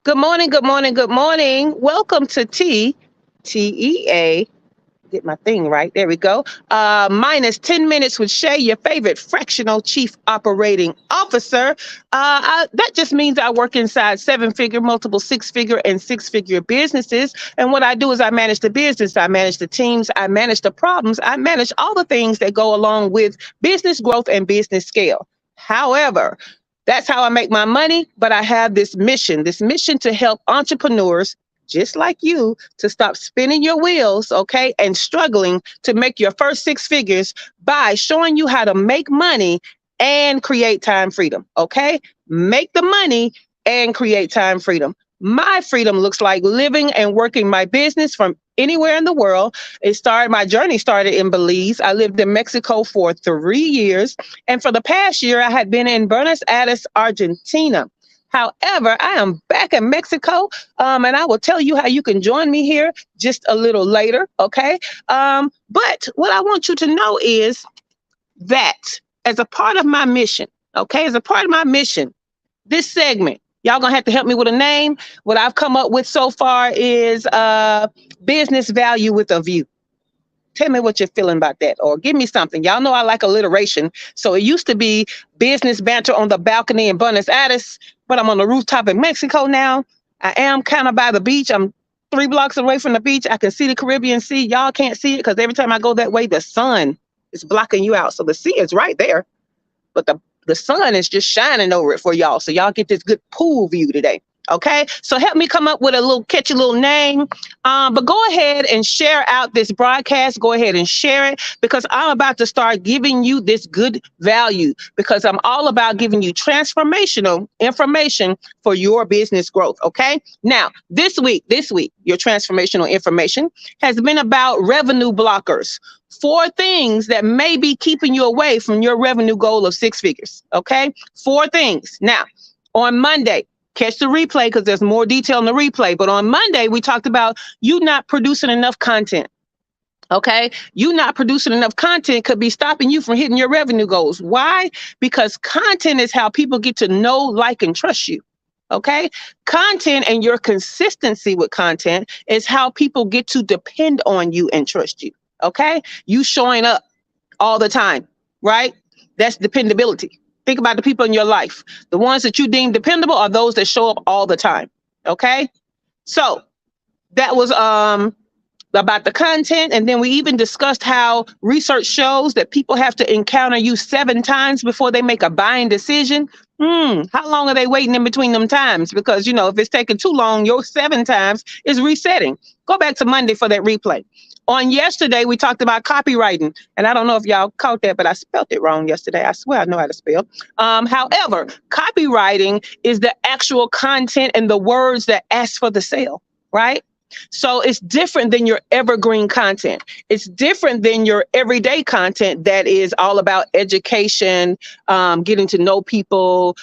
Good morning, good morning, good morning. Welcome to TEA. Get my thing right. There we go. Minus 10 minutes with Shay, your favorite fractional chief operating officer. That just means I work inside seven figure, multiple six figure, and six figure businesses. And what I do is I manage the business, I manage the teams, I manage the problems, I manage all the things that go along with business growth and business scale. However, that's how I make my money. But I have this mission to help entrepreneurs just like you to stop spinning your wheels, okay, and struggling to make your first six figures by showing you how to make money and create time freedom, okay? Make the money and create time freedom. My freedom looks like living and working my business from anywhere in the world. My journey started in Belize. I lived in Mexico for 3 years. And for the past year, I had been in Buenos Aires, Argentina. However, I am back in Mexico, and I will tell you how you can join me here just a little later, okay? But what I want you to know is that as a part of my mission, okay, as a part of my mission, this segment, y'all gonna have to help me with a name. What I've come up with so far is business value with a view. Tell me what you're feeling about that, or give me something. Y'all know I like alliteration. So it used to be business banter on the balcony in Buenos Aires, but I'm on the rooftop in Mexico now. I am kind of by the beach. I'm 3 blocks away from the beach. I can see the Caribbean Sea. Y'all can't see it because every time I go that way, the sun is blocking you out. So the sea is right there, but the sun is just shining over it for y'all. So y'all get this good pool view today. Okay, so help me come up with a little catchy little name. But go ahead and share out this broadcast. Go ahead and share it because I'm about to start giving you this good value because I'm all about giving you transformational information for your business growth. Okay, now this week, your transformational information has been about revenue blockers. 4 things that may be keeping you away from your revenue goal of six figures. Okay, 4 things. Now, on Monday, catch the replay because there's more detail in the replay. But on Monday, we talked about you not producing enough content. Okay, you not producing enough content could be stopping you from hitting your revenue goals. Why? Because content is how people get to know, like, and trust you. Okay, content and your consistency with content is how people get to depend on you and trust you. Okay, you showing up all the time, right? That's dependability. Think about the people in your life. The ones that you deem dependable are those that show up all the time. Okay, so that was about the content, and then we even discussed how research shows that people have to encounter you 7 times before they make a buying decision. How long are they waiting in between them times? Because if it's taking too long, your 7 times is resetting. Go back to Monday for that replay. On yesterday, we talked about copywriting, and I don't know if y'all caught that, but I spelled it wrong yesterday. I swear I know how to spell. However, copywriting is the actual content and the words that ask for the sale, right? So it's different than your evergreen content. It's different than your everyday content that is all about education, getting to know people,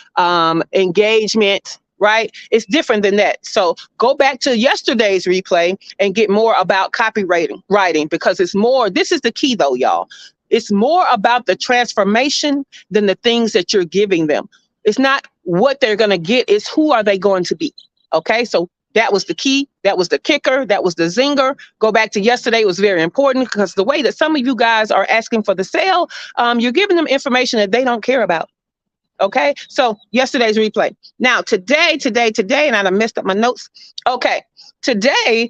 engagement, right? It's different than that. So go back to yesterday's replay and get more about copywriting because it's more. This is the key though, y'all. It's more about the transformation than the things that you're giving them. It's not what they're going to get. It's who are they going to be? Okay, so that was the key. That was the kicker. That was the zinger. Go back to yesterday. It was very important because the way that some of you guys are asking for the sale, you're giving them information that they don't care about. Okay, so yesterday's replay. Now, today, and I done messed up my notes. Okay, today,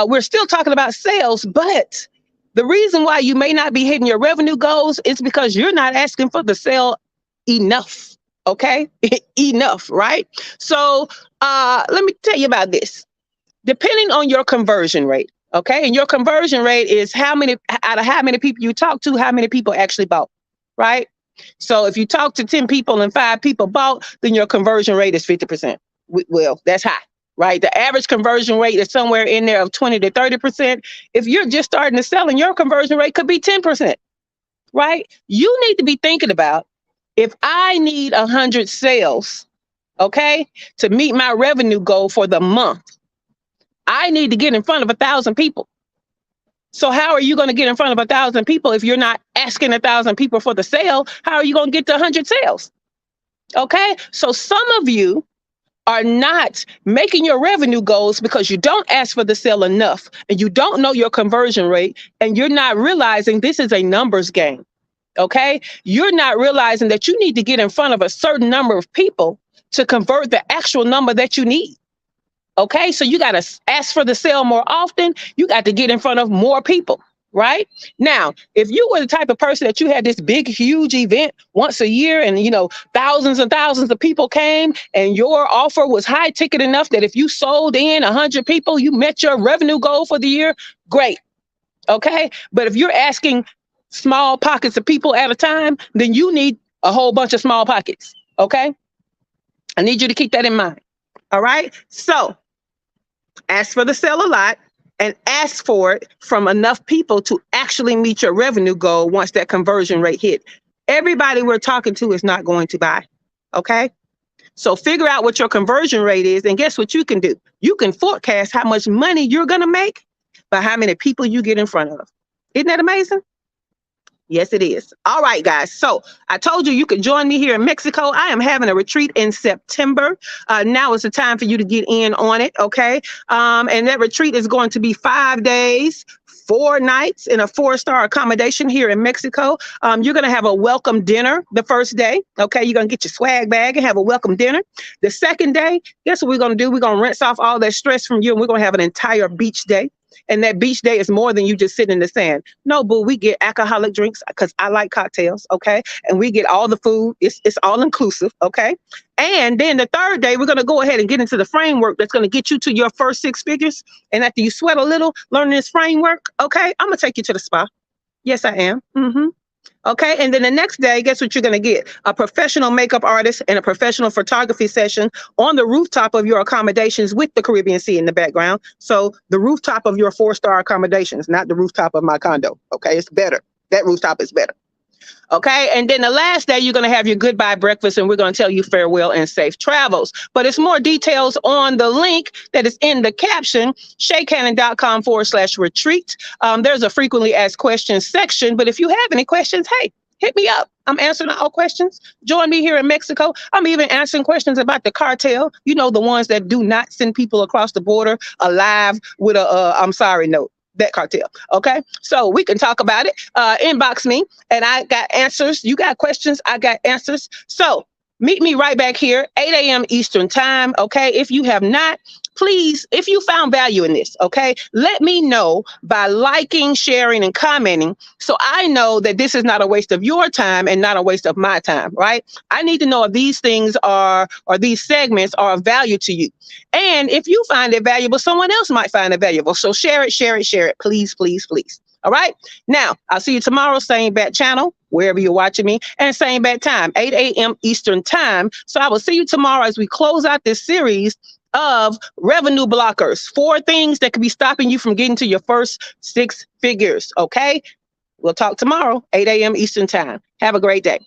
we're still talking about sales, but the reason why you may not be hitting your revenue goals is because you're not asking for the sale enough. Okay, enough, right? So let me tell you about this. Depending on your conversion rate, okay, and your conversion rate is how many people you talk to, how many people actually bought, right? So if you talk to 10 people and 5 people bought, then your conversion rate is 50%. Well, that's high, right? The average conversion rate is somewhere in there of 20 to 30%. If you're just starting to sell, and your conversion rate could be 10%, right? You need to be thinking about, if I need 100 sales, okay, to meet my revenue goal for the month, I need to get in front of 1,000 people. So how are you going to get in front of 1,000 people if you're not asking 1,000 people for the sale? How are you going to get to 100 sales? Okay, so some of you are not making your revenue goals because you don't ask for the sale enough and you don't know your conversion rate and you're not realizing this is a numbers game. Okay. You're not realizing that you need to get in front of a certain number of people to convert the actual number that you need. Okay. So you got to ask for the sale more often. You got to get in front of more people. Right now, if you were the type of person that you had this big, huge event once a year and, thousands and thousands of people came and your offer was high ticket enough that if you sold in 100 people, you met your revenue goal for the year, great. Okay. But if you're asking small pockets of people at a time, then you need a whole bunch of small pockets. Okay. I need you to keep that in mind. All right. So ask for the sale a lot and ask for it from enough people to actually meet your revenue goal once that conversion rate hit. Everybody we're talking to is not going to buy. Okay. So figure out what your conversion rate is. And guess what you can do? You can forecast how much money you're going to make by how many people you get in front of. Isn't that amazing? Yes, it is. All right, guys. So I told you can join me here in Mexico. I am having a retreat in September. Now is the time for you to get in on it. Okay. And that retreat is going to be 5 days, 4 nights in a 4-star accommodation here in Mexico. You're going to have a welcome dinner the first day. Okay. You're going to get your swag bag and have a welcome dinner. The second day, guess what we're going to do? We're going to rinse off all that stress from you and we're going to have an entire beach day. And that beach day is more than you just sitting in the sand. No, boo, we get alcoholic drinks because I like cocktails, okay? And we get all the food. It's all inclusive, okay? And then the third day, we're going to go ahead and get into the framework that's going to get you to your first 6 figures. And after you sweat a little, learning this framework, okay, I'm going to take you to the spa. Yes, I am. Okay. And then the next day, guess what you're going to get? A professional makeup artist and a professional photography session on the rooftop of your accommodations with the Caribbean Sea in the background. So the rooftop of your 4-star accommodations, not the rooftop of my condo. Okay. It's better. That rooftop is better. Okay. And then the last day, you're going to have your goodbye breakfast and we're going to tell you farewell and safe travels. But it's more details on the link that is in the caption, shaycannon.com/retreat. There's a frequently asked questions section. But if you have any questions, hey, hit me up. I'm answering all questions. Join me here in Mexico. I'm even answering questions about the cartel. The ones that do not send people across the border alive with a I'm sorry note. That cartel. Okay. So we can talk about it. Inbox me and I got answers. You got questions. I got answers. So meet me right back here, 8 a.m. Eastern time. Okay. If you have not, please, if you found value in this, okay, let me know by liking, sharing, and commenting so I know that this is not a waste of your time and not a waste of my time, right? I need to know if these things or these segments are of value to you. And if you find it valuable, someone else might find it valuable. So share it, please, please, please. All right. Now, I'll see you tomorrow, same bat channel, wherever you're watching me, and same bat time, 8 a.m. Eastern time. So I will see you tomorrow as we close out this series of revenue blockers, 4 things that could be stopping you from getting to your first 6 figures. Okay. We'll talk tomorrow, 8 a.m. Eastern time. Have a great day.